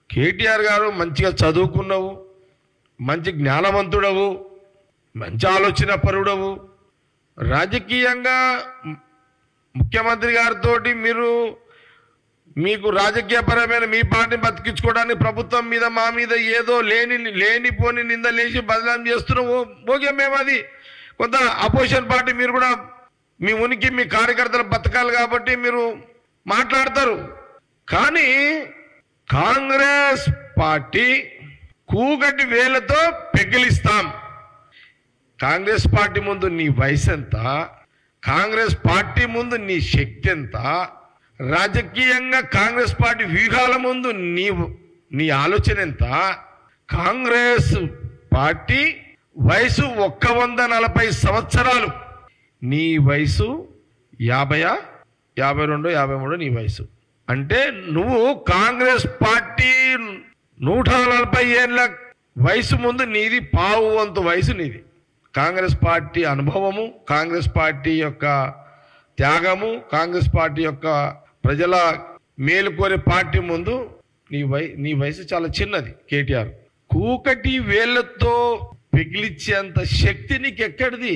కేటీఆర్ గారు మంచిగా చదువుకున్నావు, మంచి జ్ఞానవంతుడవు, మంచి ఆలోచన పరుడవు. రాజకీయంగా ముఖ్యమంత్రి గారితో మీకు రాజకీయపరమైన మీ పార్టీని బతికించుకోవడానికి ప్రభుత్వం మీద మా మీద ఏదో లేనిపోని నిందలేసి బదనాం చేస్తున్నావు. ఓకే, మేము అది కొంత అపోజిషన్ పార్టీ, మీరు కూడా మీ ఉనికి మీ కార్యకర్తలు బతకాలి కాబట్టి మీరు మాట్లాడతారు. కానీ కాంగ్రెస్ పార్టీ కూగటి వేలతో పెగిలిస్తాం. కాంగ్రెస్ పార్టీ ముందు నీ వయసు ఎంత, కాంగ్రెస్ పార్టీ ముందు నీ శక్తి ఎంత, రాజకీయంగా కాంగ్రెస్ పార్టీ వ్యూహాల ముందు నీ ఆలోచన ఎంత. కాంగ్రెస్ పార్టీ వయసు 140 సంవత్సరాలు, నీ వయసు 50, 52, 53 నీ వయసు. అంటే నువ్వు కాంగ్రెస్ పార్టీ 140 ఏళ్ళ వయసు ముందు నీది పావు వంతు వయసు నీది. కాంగ్రెస్ పార్టీ అనుభవము, కాంగ్రెస్ పార్టీ యొక్క త్యాగము, కాంగ్రెస్ పార్టీ యొక్క ప్రజల మేలు కోరే పార్టీ ముందు నీ వయసు చాలా చిన్నది. కేటీఆర్ కూకటి వేళ్లతో పిగిలిచ్చేంత శక్తి నీకు ఎక్కడిది?